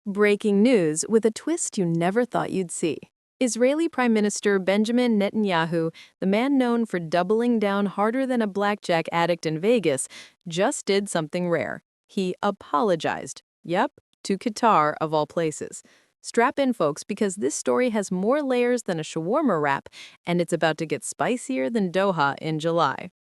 Breaking news with a twist you never thought you'd see. Israeli Prime Minister Benjamin Netanyahu, the man known for doubling down harder than a blackjack addict in Vegas, just did something rare. He apologized. Yep, to Qatar of all places. Strap in, folks, because this story has more layers than a shawarma wrap, and it's about to get spicier than Doha in July.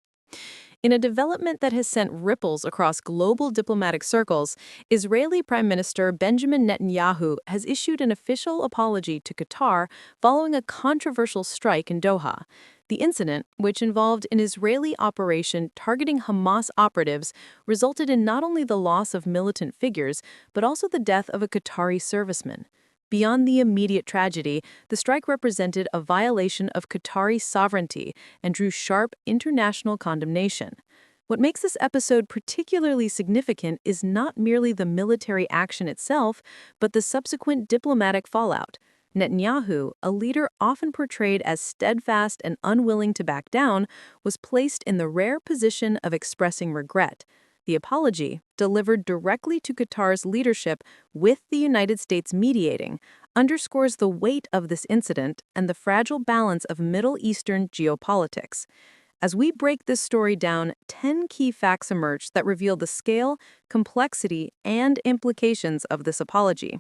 In a development that has sent ripples across global diplomatic circles, Israeli Prime Minister Benjamin Netanyahu has issued an official apology to Qatar following a controversial strike in Doha. The incident, which involved an Israeli operation targeting Hamas operatives, resulted in not only the loss of militant figures, but also the death of a Qatari serviceman. Beyond the immediate tragedy, the strike represented a violation of Qatari sovereignty and drew sharp international condemnation. What makes this episode particularly significant is not merely the military action itself, but the subsequent diplomatic fallout. Netanyahu, a leader often portrayed as steadfast and unwilling to back down, was placed in the rare position of expressing regret. The apology, delivered directly to Qatar's leadership with the United States mediating, underscores the weight of this incident and the fragile balance of Middle Eastern geopolitics. As we break this story down, 10 key facts emerge that reveal the scale, complexity, and implications of this apology.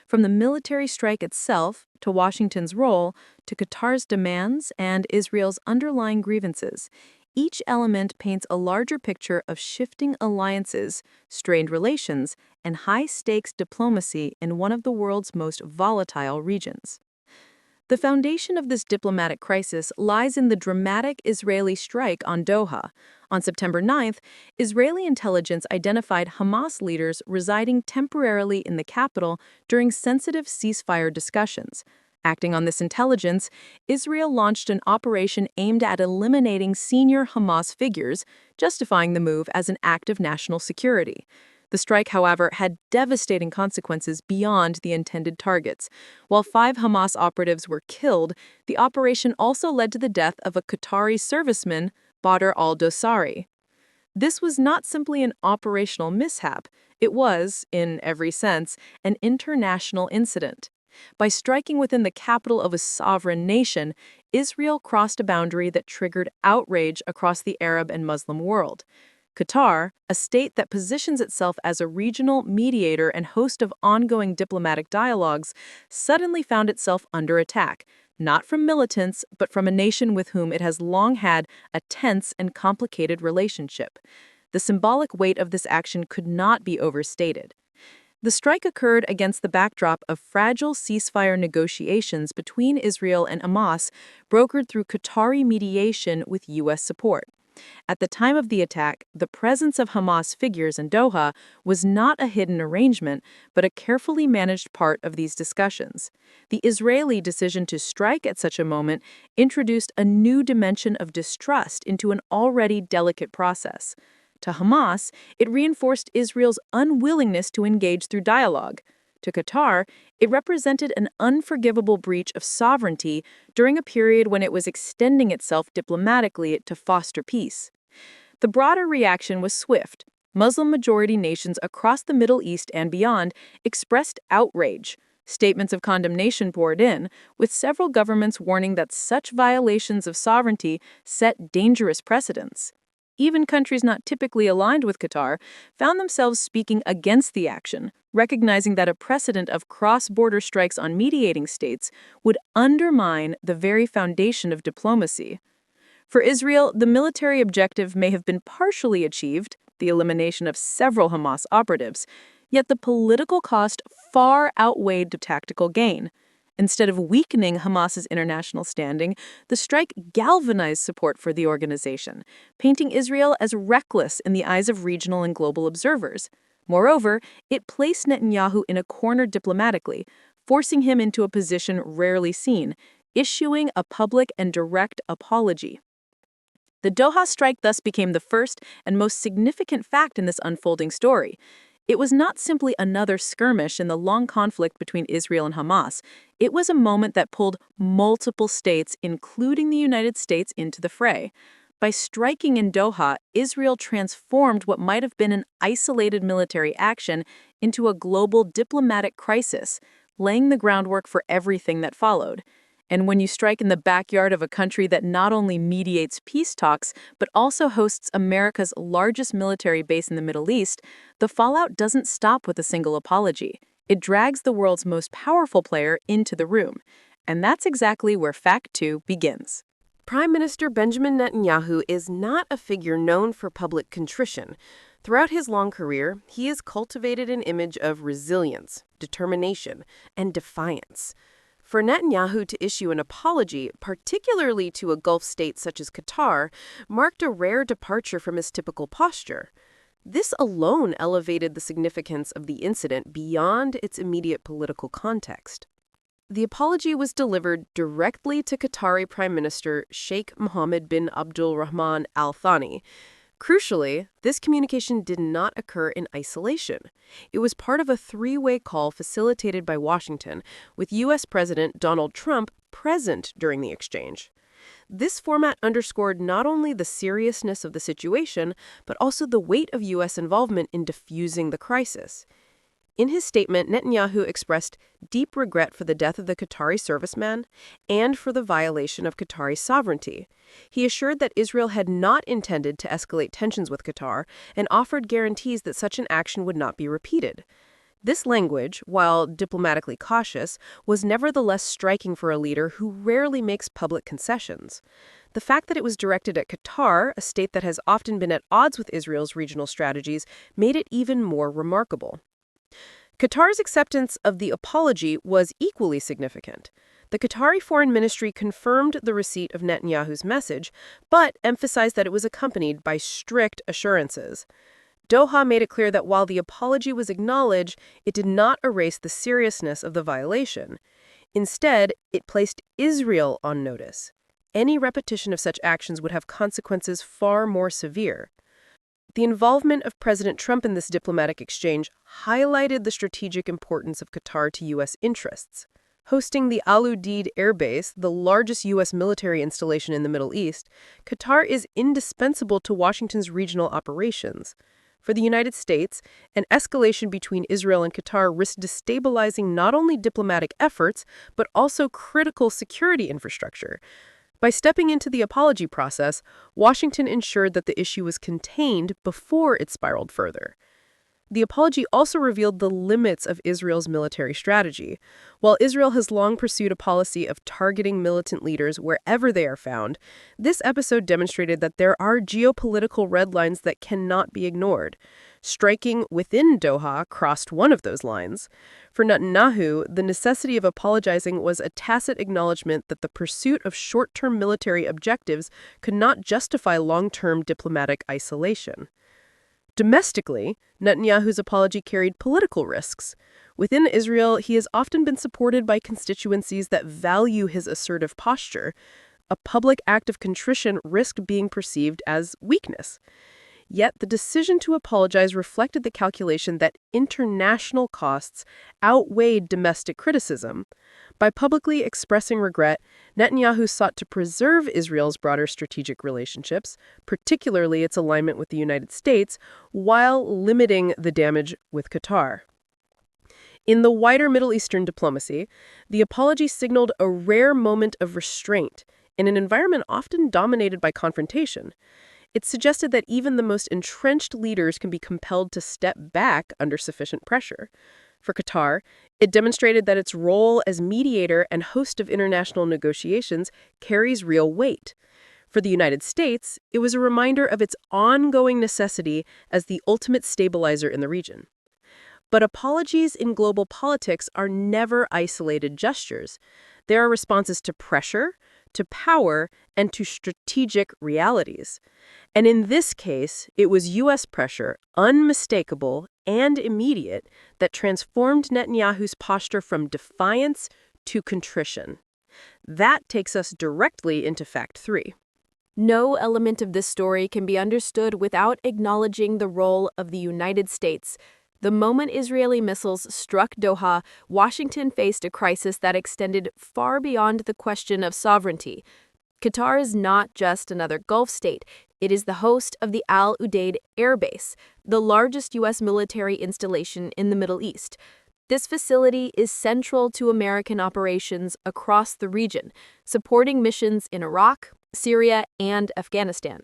From the military strike itself, to Washington's role, to Qatar's demands and Israel's underlying grievances, each element paints a larger picture of shifting alliances, strained relations, and high-stakes diplomacy in one of the world's most volatile regions. The foundation of this diplomatic crisis lies in the dramatic Israeli strike on Doha. On September 9th, Israeli intelligence identified Hamas leaders residing temporarily in the capital during sensitive ceasefire discussions. Acting on this intelligence, Israel launched an operation aimed at eliminating senior Hamas figures, justifying the move as an act of national security. The strike, however, had devastating consequences beyond the intended targets. While 5 Hamas operatives were killed, the operation also led to the death of a Qatari serviceman, Badr al-Dosari. This was not simply an operational mishap, it was, in every sense, an international incident. By striking within the capital of a sovereign nation, Israel crossed a boundary that triggered outrage across the Arab and Muslim world. Qatar, a state that positions itself as a regional mediator and host of ongoing diplomatic dialogues, suddenly found itself under attack, not from militants, but from a nation with whom it has long had a tense and complicated relationship. The symbolic weight of this action could not be overstated. The strike occurred against the backdrop of fragile ceasefire negotiations between Israel and Hamas, brokered through Qatari mediation with U.S. support. At the time of the attack, the presence of Hamas figures in Doha was not a hidden arrangement, but a carefully managed part of these discussions. The Israeli decision to strike at such a moment introduced a new dimension of distrust into an already delicate process. To Hamas, it reinforced Israel's unwillingness to engage through dialogue. To Qatar, it represented an unforgivable breach of sovereignty during a period when it was extending itself diplomatically to foster peace. The broader reaction was swift. Muslim-majority nations across the Middle East and beyond expressed outrage. Statements of condemnation poured in, with several governments warning that such violations of sovereignty set dangerous precedents. Even countries not typically aligned with Qatar found themselves speaking against the action, recognizing that a precedent of cross-border strikes on mediating states would undermine the very foundation of diplomacy. For Israel, the military objective may have been partially achieved, the elimination of several Hamas operatives, yet the political cost far outweighed the tactical gain. Instead of weakening Hamas's international standing, the strike galvanized support for the organization, painting Israel as reckless in the eyes of regional and global observers. Moreover, it placed Netanyahu in a corner diplomatically, forcing him into a position rarely seen, issuing a public and direct apology. The Doha strike thus became the first and most significant fact in this unfolding story. It was not simply another skirmish in the long conflict between Israel and Hamas. It was a moment that pulled multiple states, including the United States, into the fray. By striking in Doha, Israel transformed what might have been an isolated military action into a global diplomatic crisis, laying the groundwork for everything that followed. And when you strike in the backyard of a country that not only mediates peace talks, but also hosts America's largest military base in the Middle East, the fallout doesn't stop with a single apology. It drags the world's most powerful player into the room. And that's exactly where Fact 2 begins. Prime Minister Benjamin Netanyahu is not a figure known for public contrition. Throughout his long career, he has cultivated an image of resilience, determination, and defiance. For Netanyahu to issue an apology, particularly to a Gulf state such as Qatar, marked a rare departure from his typical posture. This alone elevated the significance of the incident beyond its immediate political context. The apology was delivered directly to Qatari Prime Minister Sheikh Mohammed bin Abdul Rahman Al Thani. Crucially, this communication did not occur in isolation. It was part of a three-way call facilitated by Washington, with U.S. President Donald Trump present during the exchange. This format underscored not only the seriousness of the situation, but also the weight of U.S. involvement in diffusing the crisis. In his statement, Netanyahu expressed deep regret for the death of the Qatari serviceman and for the violation of Qatari sovereignty. He assured that Israel had not intended to escalate tensions with Qatar and offered guarantees that such an action would not be repeated. This language, while diplomatically cautious, was nevertheless striking for a leader who rarely makes public concessions. The fact that it was directed at Qatar, a state that has often been at odds with Israel's regional strategies, made it even more remarkable. Qatar's acceptance of the apology was equally significant. The Qatari Foreign Ministry confirmed the receipt of Netanyahu's message, but emphasized that it was accompanied by strict assurances. Doha made it clear that while the apology was acknowledged, it did not erase the seriousness of the violation. Instead, it placed Israel on notice. Any repetition of such actions would have consequences far more severe. The involvement of President Trump in this diplomatic exchange highlighted the strategic importance of Qatar to U.S. interests. Hosting the Al Udeid Air Base, the largest U.S. military installation in the Middle East, Qatar is indispensable to Washington's regional operations. For the United States, an escalation between Israel and Qatar risked destabilizing not only diplomatic efforts, but also critical security infrastructure. By stepping into the apology process, Washington ensured that the issue was contained before it spiraled further. The apology also revealed the limits of Israel's military strategy. While Israel has long pursued a policy of targeting militant leaders wherever they are found, this episode demonstrated that there are geopolitical red lines that cannot be ignored. Striking within Doha crossed one of those lines. For Netanyahu, the necessity of apologizing was a tacit acknowledgement that the pursuit of short-term military objectives could not justify long-term diplomatic isolation. Domestically, Netanyahu's apology carried political risks. Within Israel, he has often been supported by constituencies that value his assertive posture. A public act of contrition risked being perceived as weakness. Yet the decision to apologize reflected the calculation that international costs outweighed domestic criticism. By publicly expressing regret, Netanyahu sought to preserve Israel's broader strategic relationships, particularly its alignment with the United States, while limiting the damage with Qatar. In the wider Middle Eastern diplomacy, the apology signaled a rare moment of restraint in an environment often dominated by confrontation. It suggested that even the most entrenched leaders can be compelled to step back under sufficient pressure. For Qatar, it demonstrated that its role as mediator and host of international negotiations carries real weight. For the United States, it was a reminder of its ongoing necessity as the ultimate stabilizer in the region. But apologies in global politics are never isolated gestures. They are responses to pressure, to power, and to strategic realities. And in this case, it was U.S. pressure, unmistakable and immediate, that transformed Netanyahu's posture from defiance to contrition. That takes us directly into Fact 3. No element of this story can be understood without acknowledging the role of the United States. The moment Israeli missiles struck Doha, Washington faced a crisis that extended far beyond the question of sovereignty. Qatar is not just another Gulf state. It is the host of the Al Udeid Air Base, the largest U.S. military installation in the Middle East. This facility is central to American operations across the region, supporting missions in Iraq, Syria, and Afghanistan.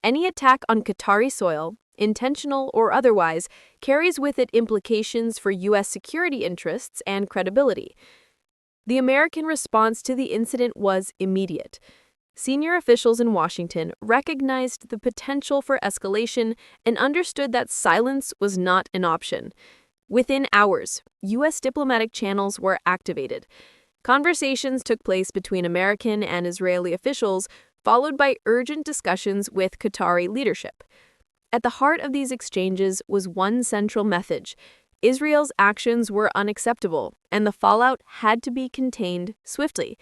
Any attack on Qatari soil, intentional or otherwise, carries with it implications for U.S. security interests and credibility. The American response to the incident was immediate. Senior officials in Washington recognized the potential for escalation and understood that silence was not an option. Within hours, U.S. diplomatic channels were activated. Conversations took place between American and Israeli officials, followed by urgent discussions with Qatari leadership. At the heart of these exchanges was one central message: Israel's actions were unacceptable, and the fallout had to be contained swiftly.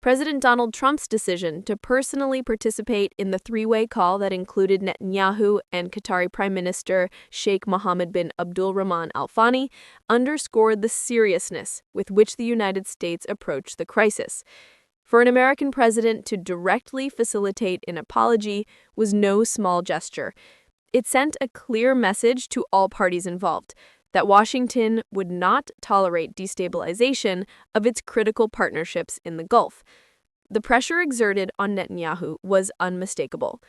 President Donald Trump's decision to personally participate in the three-way call that included Netanyahu and Qatari Prime Minister Sheikh Mohammed bin Abdulrahman Al Thani underscored the seriousness with which the United States approached the crisis. For an American president to directly facilitate an apology was no small gesture. It sent a clear message to all parties involved that Washington would not tolerate destabilization of its critical partnerships in the Gulf. The pressure exerted on Netanyahu was unmistakable.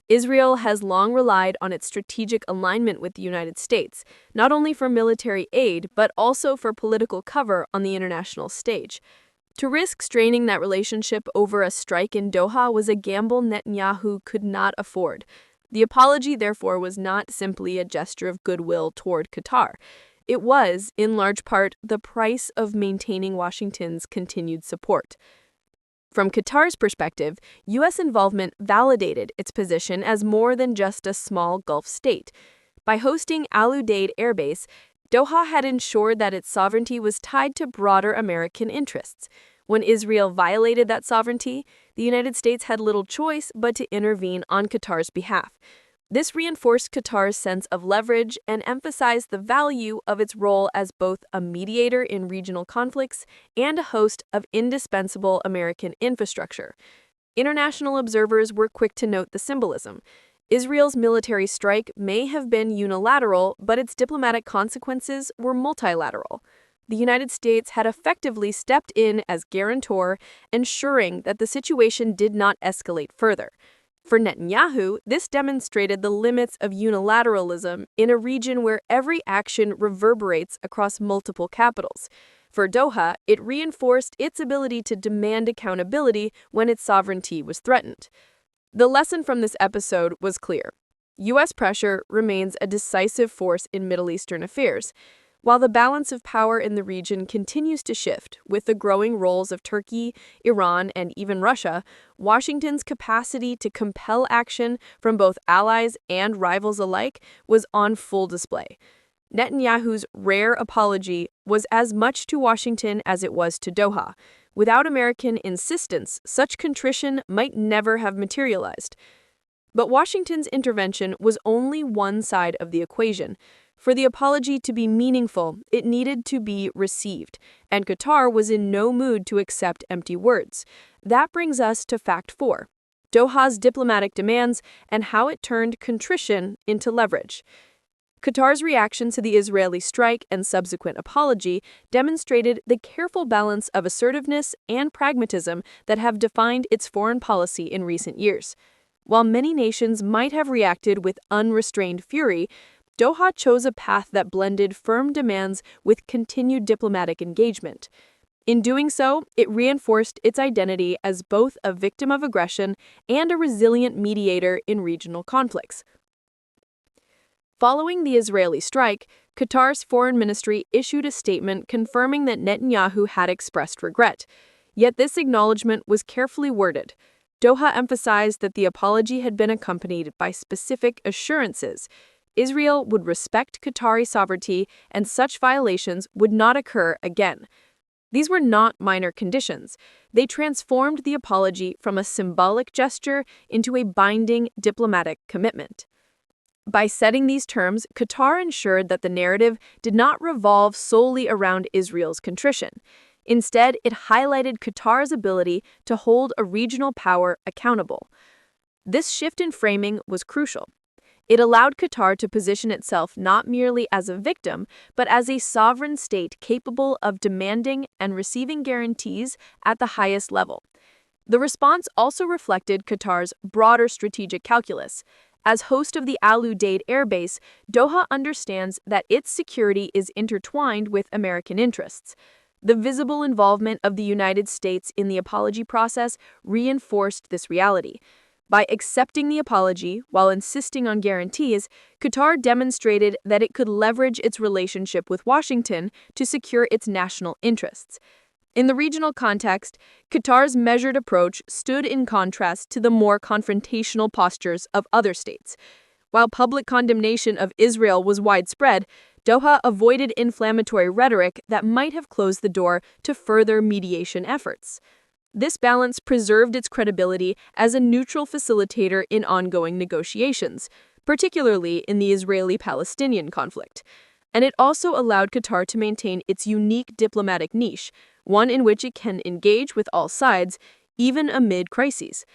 Israel has long relied on its strategic alignment with the United States, not only for military aid, but also for political cover on the international stage. To risk straining that relationship over a strike in Doha was a gamble Netanyahu could not afford. The apology, therefore, was not simply a gesture of goodwill toward Qatar. It was, in large part, the price of maintaining Washington's continued support. From Qatar's perspective, U.S. involvement validated its position as more than just a small Gulf state. By hosting Al Udeid Air Base, Doha had ensured that its sovereignty was tied to broader American interests. When Israel violated that sovereignty, the United States had little choice but to intervene on Qatar's behalf. This reinforced Qatar's sense of leverage and emphasized the value of its role as both a mediator in regional conflicts and a host of indispensable American infrastructure. International observers were quick to note the symbolism. Israel's military strike may have been unilateral, but its diplomatic consequences were multilateral. The United States had effectively stepped in as guarantor, ensuring that the situation did not escalate further. For Netanyahu, this demonstrated the limits of unilateralism in a region where every action reverberates across multiple capitals. For Doha, it reinforced its ability to demand accountability when its sovereignty was threatened. The lesson from this episode was clear. U.S. pressure remains a decisive force in Middle Eastern affairs. While the balance of power in the region continues to shift with the growing roles of Turkey, Iran, and even Russia, Washington's capacity to compel action from both allies and rivals alike was on full display. Netanyahu's rare apology was as much to Washington as it was to Doha. Without American insistence, such contrition might never have materialized. But Washington's intervention was only one side of the equation. For the apology to be meaningful, it needed to be received, and Qatar was in no mood to accept empty words. That brings us to fact 4, Doha's diplomatic demands and how it turned contrition into leverage. Qatar's reaction to the Israeli strike and subsequent apology demonstrated the careful balance of assertiveness and pragmatism that have defined its foreign policy in recent years. While many nations might have reacted with unrestrained fury, Doha chose a path that blended firm demands with continued diplomatic engagement. In doing so, it reinforced its identity as both a victim of aggression and a resilient mediator in regional conflicts. Following the Israeli strike, Qatar's foreign ministry issued a statement confirming that Netanyahu had expressed regret. Yet this acknowledgement was carefully worded. Doha emphasized that the apology had been accompanied by specific assurances. Israel would respect Qatari sovereignty and such violations would not occur again. These were not minor conditions. They transformed the apology from a symbolic gesture into a binding diplomatic commitment. By setting these terms, Qatar ensured that the narrative did not revolve solely around Israel's contrition. Instead, it highlighted Qatar's ability to hold a regional power accountable. This shift in framing was crucial. It allowed Qatar to position itself not merely as a victim, but as a sovereign state capable of demanding and receiving guarantees at the highest level. The response also reflected Qatar's broader strategic calculus. As host of the Al Udeid Air Base, Doha understands that its security is intertwined with American interests. The visible involvement of the United States in the apology process reinforced this reality. By accepting the apology while insisting on guarantees, Qatar demonstrated that it could leverage its relationship with Washington to secure its national interests. In the regional context, Qatar's measured approach stood in contrast to the more confrontational postures of other states. While public condemnation of Israel was widespread, Doha avoided inflammatory rhetoric that might have closed the door to further mediation efforts. This balance preserved its credibility as a neutral facilitator in ongoing negotiations, particularly in the Israeli-Palestinian conflict. And it also allowed Qatar to maintain its unique diplomatic niche, one in which it can engage with all sides, even amid crises.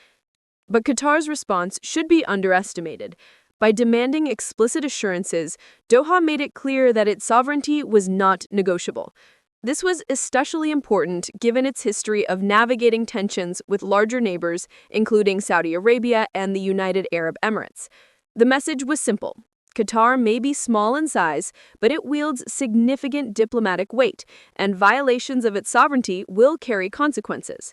But Qatar's response should be underestimated. By demanding explicit assurances, Doha made it clear that its sovereignty was not negotiable. This was especially important given its history of navigating tensions with larger neighbors, including Saudi Arabia and the United Arab Emirates. The message was simple. Qatar may be small in size, but it wields significant diplomatic weight, and violations of its sovereignty will carry consequences.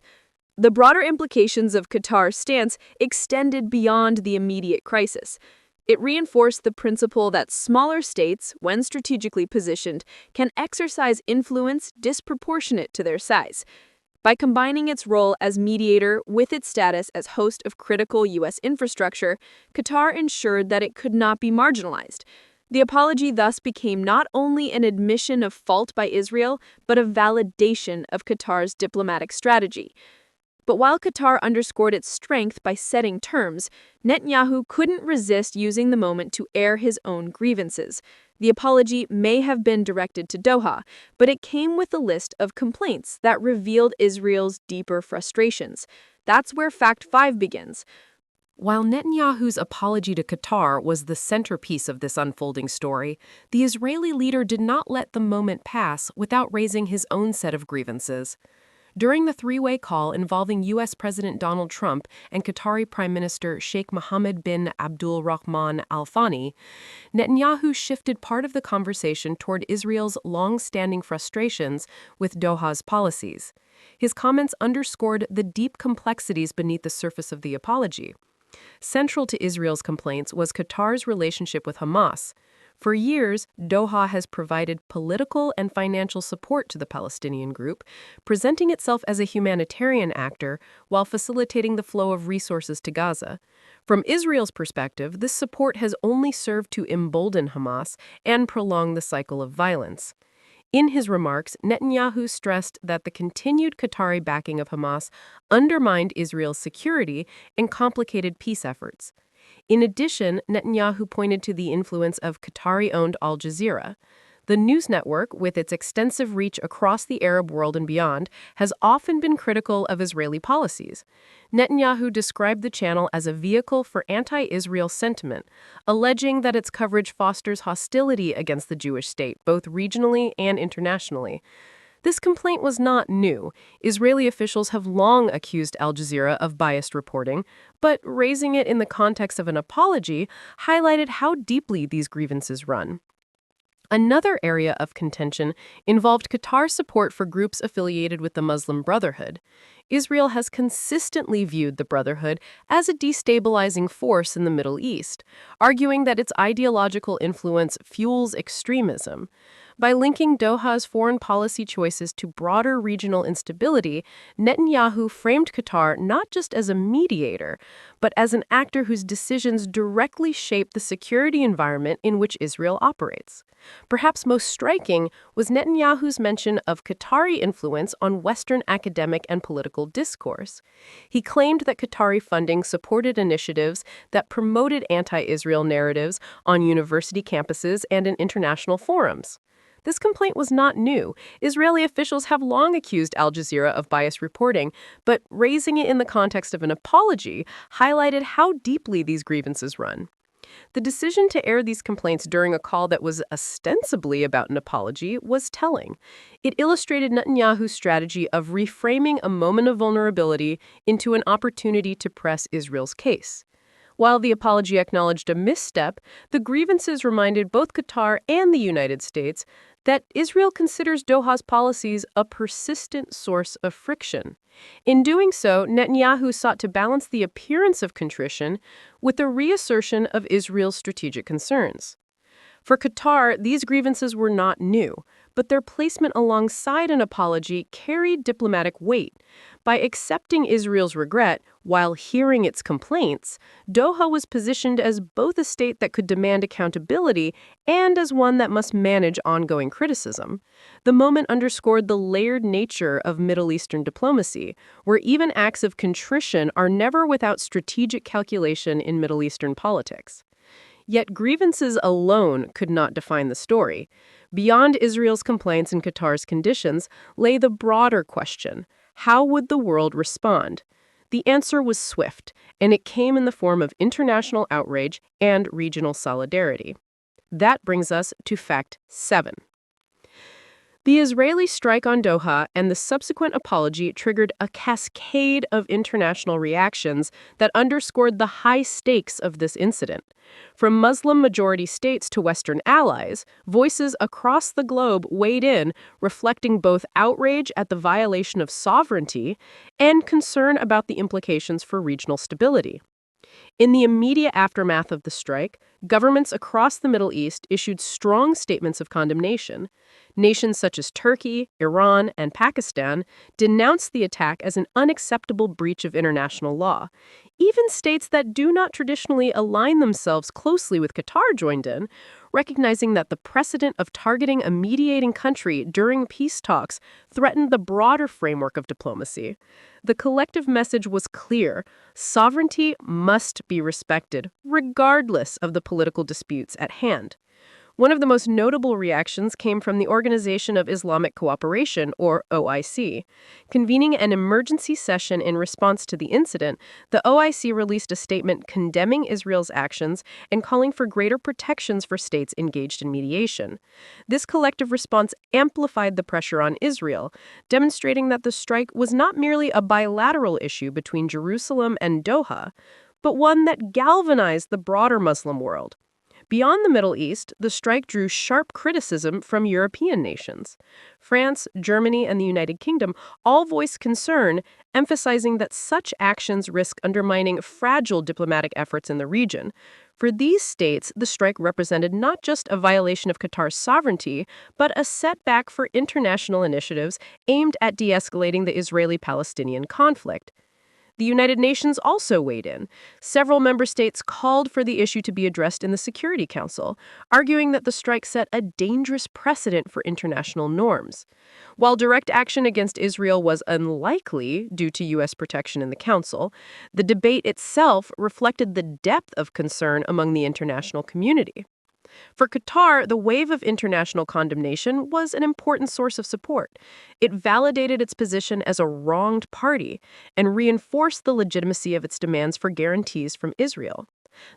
The broader implications of Qatar's stance extended beyond the immediate crisis. It reinforced the principle that smaller states, when strategically positioned, can exercise influence disproportionate to their size. By combining its role as mediator with its status as host of critical U.S. infrastructure, Qatar ensured that it could not be marginalized. The apology thus became not only an admission of fault by Israel, but a validation of Qatar's diplomatic strategy. But while Qatar underscored its strength by setting terms, Netanyahu couldn't resist using the moment to air his own grievances. The apology may have been directed to Doha, but it came with a list of complaints that revealed Israel's deeper frustrations. That's where Fact 5 begins. While Netanyahu's apology to Qatar was the centerpiece of this unfolding story, the Israeli leader did not let the moment pass without raising his own set of grievances. During the three-way call involving U.S. President Donald Trump and Qatari Prime Minister Sheikh Mohammed bin Abdul Rahman Al Thani, Netanyahu shifted part of the conversation toward Israel's long-standing frustrations with Doha's policies. His comments underscored the deep complexities beneath the surface of the apology. Central to Israel's complaints was Qatar's relationship with Hamas. For years, Doha has provided political and financial support to the Palestinian group, presenting itself as a humanitarian actor while facilitating the flow of resources to Gaza. From Israel's perspective, this support has only served to embolden Hamas and prolong the cycle of violence. In his remarks, Netanyahu stressed that the continued Qatari backing of Hamas undermined Israel's security and complicated peace efforts. In addition, Netanyahu pointed to the influence of Qatari-owned Al Jazeera. The news network, with its extensive reach across the Arab world and beyond, has often been critical of Israeli policies. Netanyahu described the channel as a vehicle for anti-Israel sentiment, alleging that its coverage fosters hostility against the Jewish state, both regionally and internationally. This complaint was not new. Israeli officials have long accused Al Jazeera of biased reporting, but raising it in the context of an apology highlighted how deeply these grievances run. Another area of contention involved Qatar's support for groups affiliated with the Muslim Brotherhood. Israel has consistently viewed the Brotherhood as a destabilizing force in the Middle East, arguing that its ideological influence fuels extremism. By linking Doha's foreign policy choices to broader regional instability, Netanyahu framed Qatar not just as a mediator, but as an actor whose decisions directly shape the security environment in which Israel operates. Perhaps most striking was Netanyahu's mention of Qatari influence on Western academic and political discourse. He claimed that Qatari funding supported initiatives that promoted anti-Israel narratives on university campuses and in international forums. This complaint was not new. Israeli officials have long accused Al Jazeera of biased reporting, but raising it in the context of an apology highlighted how deeply these grievances run. The decision to air these complaints during a call that was ostensibly about an apology was telling. It illustrated Netanyahu's strategy of reframing a moment of vulnerability into an opportunity to press Israel's case. While the apology acknowledged a misstep, the grievances reminded both Qatar and the United States that Israel considers Doha's policies a persistent source of friction. In doing so, Netanyahu sought to balance the appearance of contrition with the reassertion of Israel's strategic concerns. For Qatar, these grievances were not new, but their placement alongside an apology carried diplomatic weight. By accepting Israel's regret while hearing its complaints, Doha was positioned as both a state that could demand accountability and as one that must manage ongoing criticism. The moment underscored the layered nature of Middle Eastern diplomacy, where even acts of contrition are never without strategic calculation in Middle Eastern politics. Yet grievances alone could not define the story. Beyond Israel's complaints and Qatar's conditions lay the broader question: how would the world respond? The answer was swift, and it came in the form of international outrage and regional solidarity. That brings us to fact 7. The Israeli strike on Doha and the subsequent apology triggered a cascade of international reactions that underscored the high stakes of this incident. From Muslim-majority states to Western allies, voices across the globe weighed in, reflecting both outrage at the violation of sovereignty and concern about the implications for regional stability. In the immediate aftermath of the strike, governments across the Middle East issued strong statements of condemnation. Nations such as Turkey, Iran, and Pakistan denounced the attack as an unacceptable breach of international law. Even states that do not traditionally align themselves closely with Qatar joined in, recognizing that the precedent of targeting a mediating country during peace talks threatened the broader framework of diplomacy. The collective message was clear: sovereignty must be respected, regardless of the political disputes at hand. One of the most notable reactions came from the Organization of Islamic Cooperation, or OIC. Convening an emergency session in response to the incident, the OIC released a statement condemning Israel's actions and calling for greater protections for states engaged in mediation. This collective response amplified the pressure on Israel, demonstrating that the strike was not merely a bilateral issue between Jerusalem and Doha, but one that galvanized the broader Muslim world. Beyond the Middle East, the strike drew sharp criticism from European nations. France, Germany, and the United Kingdom all voiced concern, emphasizing that such actions risk undermining fragile diplomatic efforts in the region. For these states, the strike represented not just a violation of Qatar's sovereignty, but a setback for international initiatives aimed at de-escalating the Israeli-Palestinian conflict. The United Nations also weighed in. Several member states called for the issue to be addressed in the Security Council, arguing that the strike set a dangerous precedent for international norms. While direct action against Israel was unlikely due to U.S. protection in the Council, the debate itself reflected the depth of concern among the international community. For Qatar, the wave of international condemnation was an important source of support. It validated its position as a wronged party and reinforced the legitimacy of its demands for guarantees from Israel.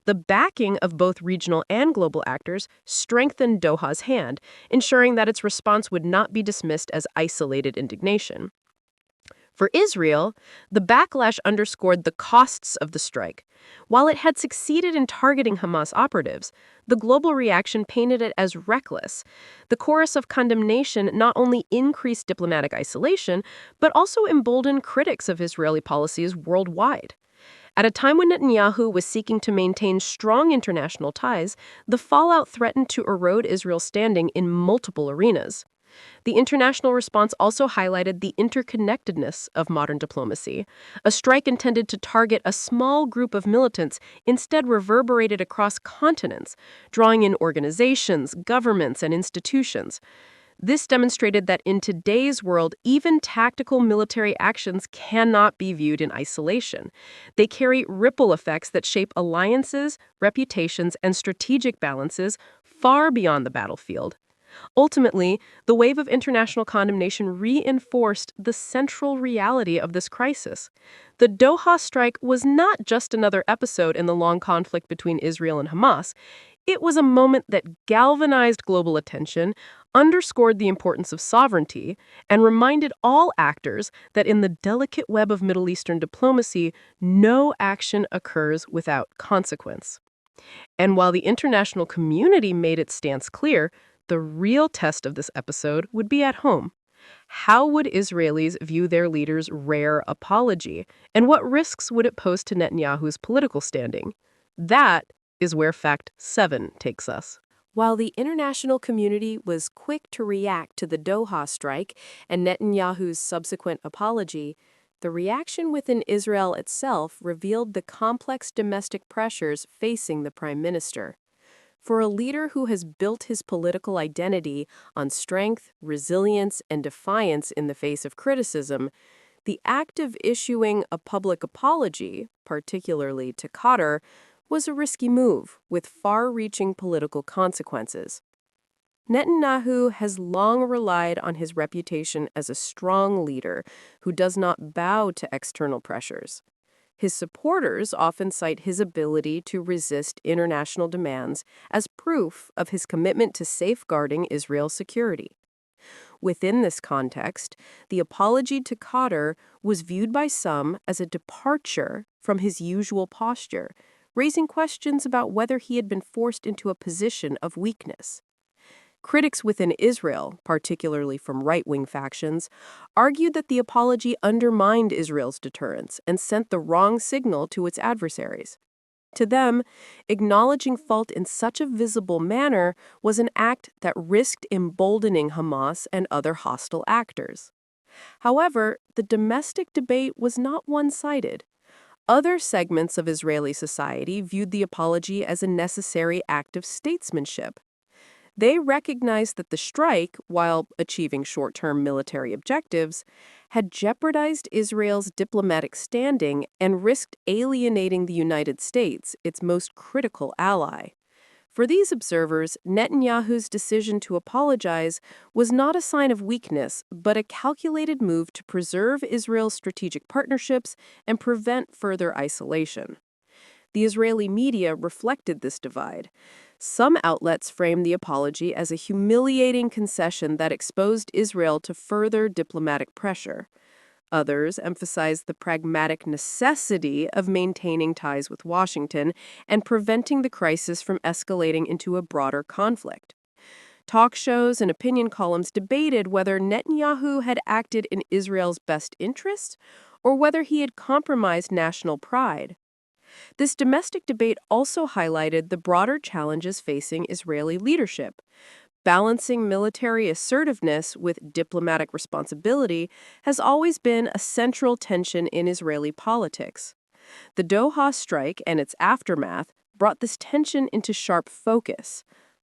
The backing of both regional and global actors strengthened Doha's hand, ensuring that its response would not be dismissed as isolated indignation. For Israel, the backlash underscored the costs of the strike. While it had succeeded in targeting Hamas operatives, the global reaction painted it as reckless. The chorus of condemnation not only increased diplomatic isolation, but also emboldened critics of Israeli policies worldwide. At a time when Netanyahu was seeking to maintain strong international ties, the fallout threatened to erode Israel's standing in multiple arenas. The international response also highlighted the interconnectedness of modern diplomacy. A strike intended to target a small group of militants instead reverberated across continents, drawing in organizations, governments, and institutions. This demonstrated that in today's world, even tactical military actions cannot be viewed in isolation. They carry ripple effects that shape alliances, reputations, and strategic balances far beyond the battlefield. Ultimately, the wave of international condemnation reinforced the central reality of this crisis. The Doha strike was not just another episode in the long conflict between Israel and Hamas. It was a moment that galvanized global attention, underscored the importance of sovereignty, and reminded all actors that in the delicate web of Middle Eastern diplomacy, no action occurs without consequence. And while the international community made its stance clear, the real test of this episode would be at home. How would Israelis view their leader's rare apology, and what risks would it pose to Netanyahu's political standing? That is where Fact 7 takes us. While the international community was quick to react to the Doha strike and Netanyahu's subsequent apology, the reaction within Israel itself revealed the complex domestic pressures facing the prime minister. For a leader who has built his political identity on strength, resilience, and defiance in the face of criticism, the act of issuing a public apology, particularly to Qatar, was a risky move with far-reaching political consequences. Netanyahu has long relied on his reputation as a strong leader who does not bow to external pressures. His supporters often cite his ability to resist international demands as proof of his commitment to safeguarding Israel's security. Within this context, the apology to Qatar was viewed by some as a departure from his usual posture, raising questions about whether he had been forced into a position of weakness. Critics within Israel, particularly from right-wing factions, argued that the apology undermined Israel's deterrence and sent the wrong signal to its adversaries. To them, acknowledging fault in such a visible manner was an act that risked emboldening Hamas and other hostile actors. However, the domestic debate was not one-sided. Other segments of Israeli society viewed the apology as a necessary act of statesmanship. They recognized that the strike, while achieving short-term military objectives, had jeopardized Israel's diplomatic standing and risked alienating the United States, its most critical ally. For these observers, Netanyahu's decision to apologize was not a sign of weakness, but a calculated move to preserve Israel's strategic partnerships and prevent further isolation. The Israeli media reflected this divide. Some outlets framed the apology as a humiliating concession that exposed Israel to further diplomatic pressure. Others emphasized the pragmatic necessity of maintaining ties with Washington and preventing the crisis from escalating into a broader conflict. Talk shows and opinion columns debated whether Netanyahu had acted in Israel's best interest or whether he had compromised national pride. This domestic debate also highlighted the broader challenges facing Israeli leadership. Balancing military assertiveness with diplomatic responsibility has always been a central tension in Israeli politics. The Doha strike and its aftermath brought this tension into sharp focus.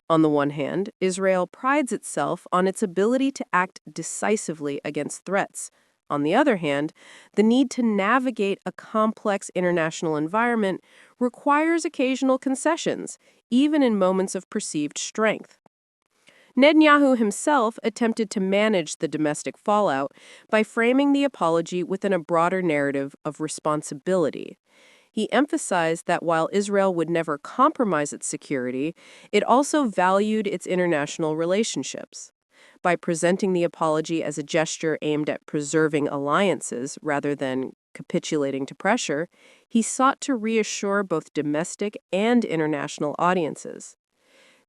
On the one hand, Israel prides itself on its ability to act decisively against threats. On the other hand, the need to navigate a complex international environment requires occasional concessions, even in moments of perceived strength. Netanyahu himself attempted to manage the domestic fallout by framing the apology within a broader narrative of responsibility. He emphasized that while Israel would never compromise its security, it also valued its international relationships. By presenting the apology as a gesture aimed at preserving alliances rather than capitulating to pressure, he sought to reassure both domestic and international audiences.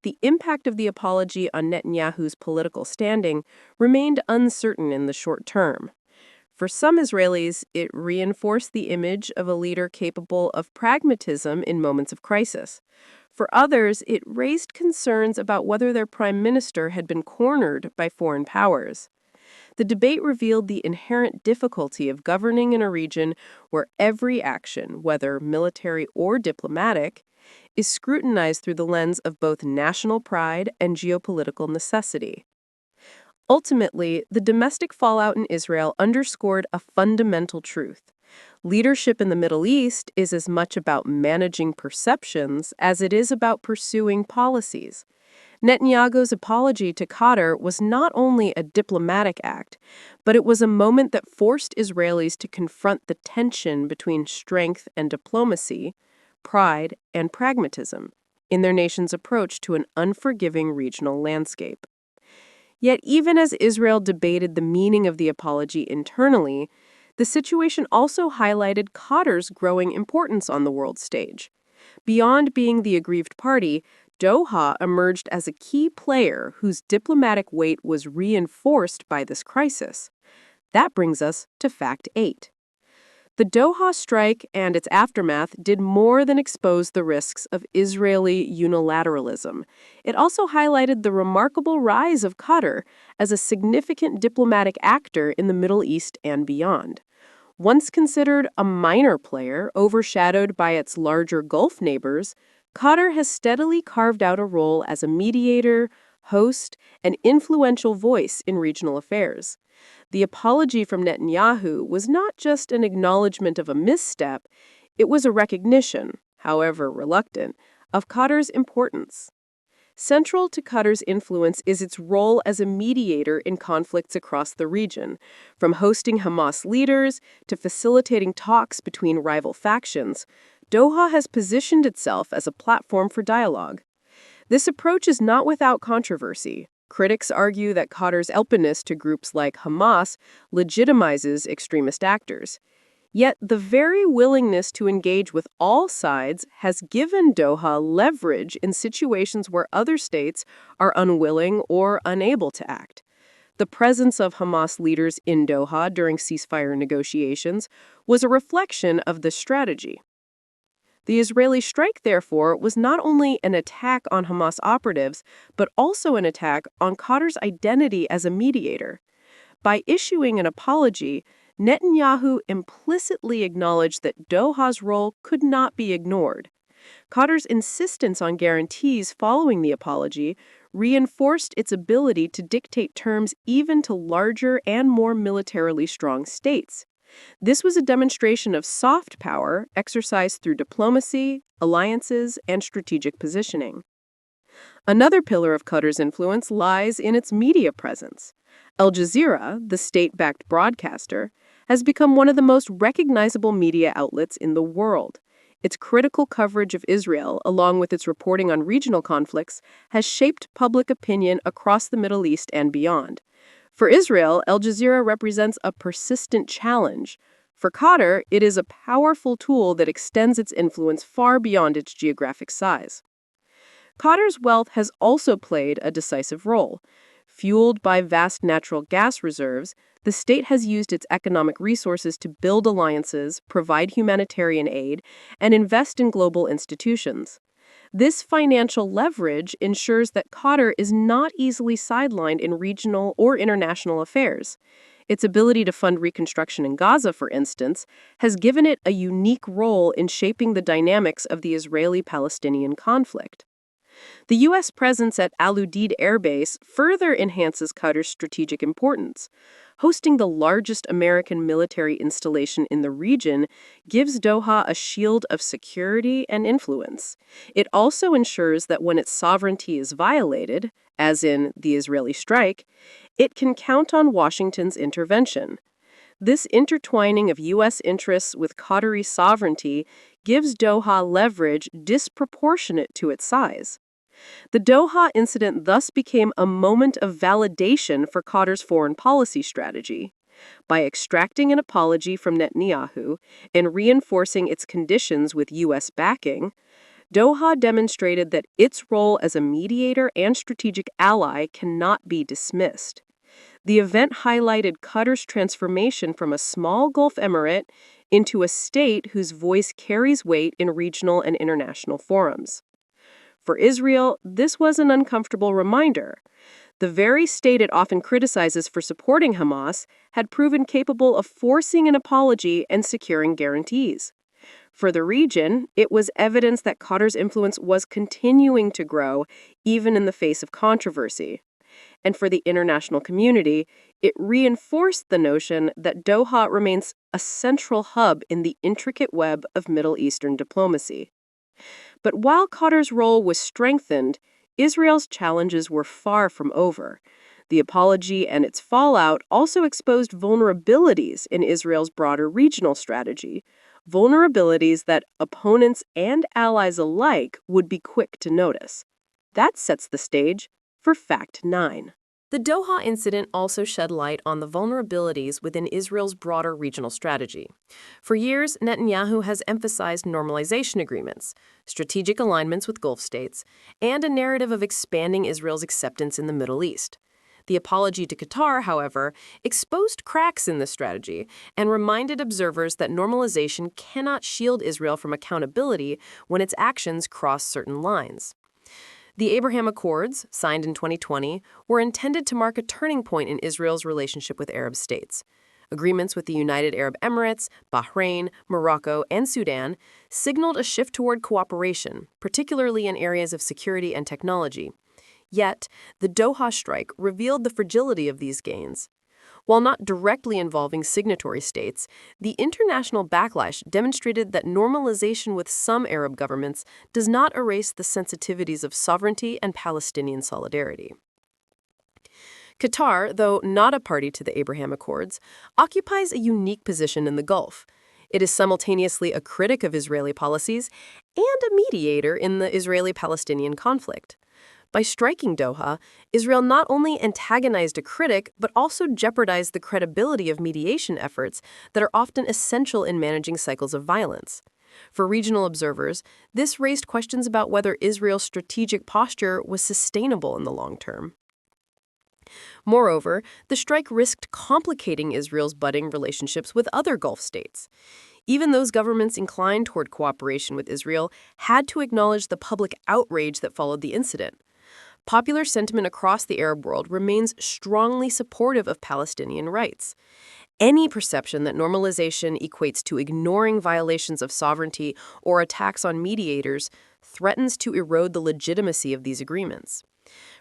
The impact of the apology on Netanyahu's political standing remained uncertain in the short term. For some Israelis, it reinforced the image of a leader capable of pragmatism in moments of crisis. For others, it raised concerns about whether their prime minister had been cornered by foreign powers. The debate revealed the inherent difficulty of governing in a region where every action, whether military or diplomatic, is scrutinized through the lens of both national pride and geopolitical necessity. Ultimately, the domestic fallout in Israel underscored a fundamental truth. Leadership in the Middle East is as much about managing perceptions as it is about pursuing policies. Netanyahu's apology to Qatar was not only a diplomatic act, but it was a moment that forced Israelis to confront the tension between strength and diplomacy, pride and pragmatism, in their nation's approach to an unforgiving regional landscape. Yet even as Israel debated the meaning of the apology internally, the situation also highlighted Qatar's growing importance on the world stage. Beyond being the aggrieved party, Doha emerged as a key player whose diplomatic weight was reinforced by this crisis. That brings us to Fact 8. The Doha strike and its aftermath did more than expose the risks of Israeli unilateralism. It also highlighted the remarkable rise of Qatar as a significant diplomatic actor in the Middle East and beyond. Once considered a minor player, overshadowed by its larger Gulf neighbors, Qatar has steadily carved out a role as a mediator, host, and influential voice in regional affairs. The apology from Netanyahu was not just an acknowledgement of a misstep, it was a recognition, however reluctant, of Qatar's importance. Central to Qatar's influence is its role as a mediator in conflicts across the region, from hosting Hamas leaders to facilitating talks between rival factions. Doha has positioned itself as a platform for dialogue. This approach is not without controversy. Critics argue that Qatar's openness to groups like Hamas legitimizes extremist actors. Yet the very willingness to engage with all sides has given Doha leverage in situations where other states are unwilling or unable to act. The presence of Hamas leaders in Doha during ceasefire negotiations was a reflection of this strategy. The Israeli strike, therefore, was not only an attack on Hamas operatives, but also an attack on Qatar's identity as a mediator. By issuing an apology, Netanyahu implicitly acknowledged that Doha's role could not be ignored. Qatar's insistence on guarantees following the apology reinforced its ability to dictate terms even to larger and more militarily strong states. This was a demonstration of soft power exercised through diplomacy, alliances, and strategic positioning. Another pillar of Qatar's influence lies in its media presence. Al Jazeera, the state-backed broadcaster, has become one of the most recognizable media outlets in the world. Its critical coverage of Israel, along with its reporting on regional conflicts, has shaped public opinion across the Middle East and beyond. For Israel, Al Jazeera represents a persistent challenge. For Qatar, it is a powerful tool that extends its influence far beyond its geographic size. Qatar's wealth has also played a decisive role. Fueled by vast natural gas reserves, the state has used its economic resources to build alliances, provide humanitarian aid, and invest in global institutions. This financial leverage ensures that Qatar is not easily sidelined in regional or international affairs. Its ability to fund reconstruction in Gaza, for instance, has given it a unique role in shaping the dynamics of the Israeli-Palestinian conflict. The U.S. presence at Al Udeid Air Base further enhances Qatar's strategic importance. Hosting the largest American military installation in the region gives Doha a shield of security and influence. It also ensures that when its sovereignty is violated, as in the Israeli strike, it can count on Washington's intervention. This intertwining of U.S. interests with Qatari sovereignty gives Doha leverage disproportionate to its size. The Doha incident thus became a moment of validation for Qatar's foreign policy strategy. By extracting an apology from Netanyahu and reinforcing its conditions with U.S. backing, Doha demonstrated that its role as a mediator and strategic ally cannot be dismissed. The event highlighted Qatar's transformation from a small Gulf emirate into a state whose voice carries weight in regional and international forums. For Israel, this was an uncomfortable reminder. The very state it often criticizes for supporting Hamas had proven capable of forcing an apology and securing guarantees. For the region, it was evidence that Qatar's influence was continuing to grow, even in the face of controversy. And for the international community, it reinforced the notion that Doha remains a central hub in the intricate web of Middle Eastern diplomacy. But while Qatar's role was strengthened, Israel's challenges were far from over. The apology and its fallout also exposed vulnerabilities in Israel's broader regional strategy, vulnerabilities that opponents and allies alike would be quick to notice. That sets the stage for Fact 9. The Doha incident also shed light on the vulnerabilities within Israel's broader regional strategy. For years, Netanyahu has emphasized normalization agreements, strategic alignments with Gulf states, and a narrative of expanding Israel's acceptance in the Middle East. The apology to Qatar, however, exposed cracks in this strategy and reminded observers that normalization cannot shield Israel from accountability when its actions cross certain lines. The Abraham Accords, signed in 2020, were intended to mark a turning point in Israel's relationship with Arab states. Agreements with the United Arab Emirates, Bahrain, Morocco, and Sudan signaled a shift toward cooperation, particularly in areas of security and technology. Yet, the Doha strike revealed the fragility of these gains. While not directly involving signatory states, the international backlash demonstrated that normalization with some Arab governments does not erase the sensitivities of sovereignty and Palestinian solidarity. Qatar, though not a party to the Abraham Accords, occupies a unique position in the Gulf. It is simultaneously a critic of Israeli policies and a mediator in the Israeli-Palestinian conflict. By striking Doha, Israel not only antagonized a critic, but also jeopardized the credibility of mediation efforts that are often essential in managing cycles of violence. For regional observers, this raised questions about whether Israel's strategic posture was sustainable in the long term. Moreover, the strike risked complicating Israel's budding relationships with other Gulf states. Even those governments inclined toward cooperation with Israel had to acknowledge the public outrage that followed the incident. Popular sentiment across the Arab world remains strongly supportive of Palestinian rights. Any perception that normalization equates to ignoring violations of sovereignty or attacks on mediators threatens to erode the legitimacy of these agreements.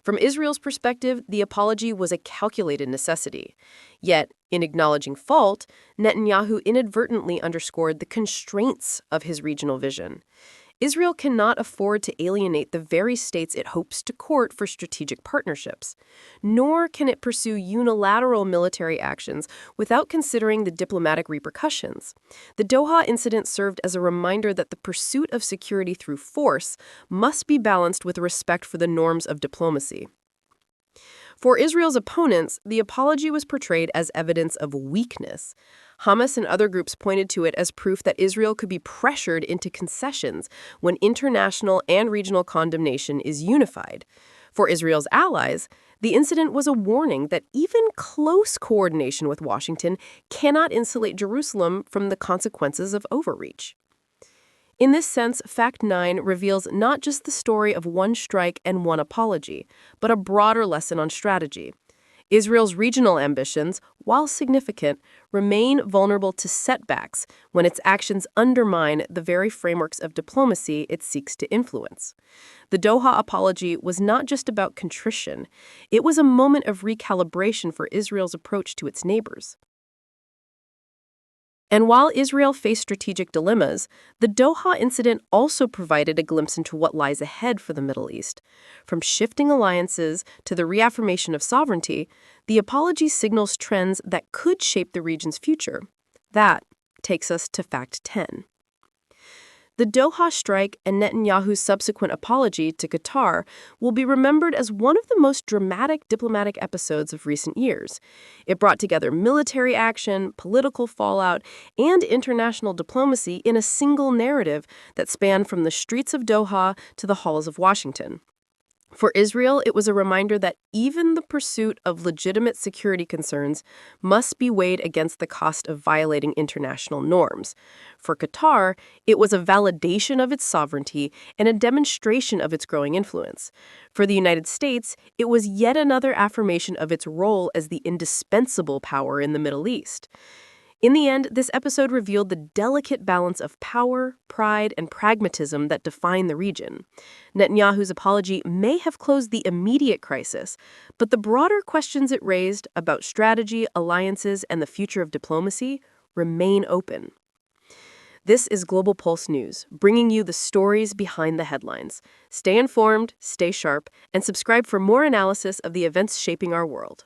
From Israel's perspective, the apology was a calculated necessity. Yet, in acknowledging fault, Netanyahu inadvertently underscored the constraints of his regional vision. Israel cannot afford to alienate the very states it hopes to court for strategic partnerships, nor can it pursue unilateral military actions without considering the diplomatic repercussions. The Doha incident served as a reminder that the pursuit of security through force must be balanced with respect for the norms of diplomacy. For Israel's opponents, the apology was portrayed as evidence of weakness. Hamas and other groups pointed to it as proof that Israel could be pressured into concessions when international and regional condemnation is unified. For Israel's allies, the incident was a warning that even close coordination with Washington cannot insulate Jerusalem from the consequences of overreach. In this sense, Fact 9 reveals not just the story of one strike and one apology, but a broader lesson on strategy. Israel's regional ambitions, while significant, remain vulnerable to setbacks when its actions undermine the very frameworks of diplomacy it seeks to influence. The Doha apology was not just about contrition. It was a moment of recalibration for Israel's approach to its neighbors. And while Israel faced strategic dilemmas, the Doha incident also provided a glimpse into what lies ahead for the Middle East. From shifting alliances to the reaffirmation of sovereignty, the apology signals trends that could shape the region's future. That takes us to Fact 10. The Doha strike and Netanyahu's subsequent apology to Qatar will be remembered as one of the most dramatic diplomatic episodes of recent years. It brought together military action, political fallout, and international diplomacy in a single narrative that spanned from the streets of Doha to the halls of Washington. For Israel, it was a reminder that even the pursuit of legitimate security concerns must be weighed against the cost of violating international norms. For Qatar, it was a validation of its sovereignty and a demonstration of its growing influence. For the United States, it was yet another affirmation of its role as the indispensable power in the Middle East. In the end, this episode revealed the delicate balance of power, pride, and pragmatism that define the region. Netanyahu's apology may have closed the immediate crisis, but the broader questions it raised about strategy, alliances, and the future of diplomacy remain open. This is Global Pulse News, bringing you the stories behind the headlines. Stay informed, stay sharp, and subscribe for more analysis of the events shaping our world.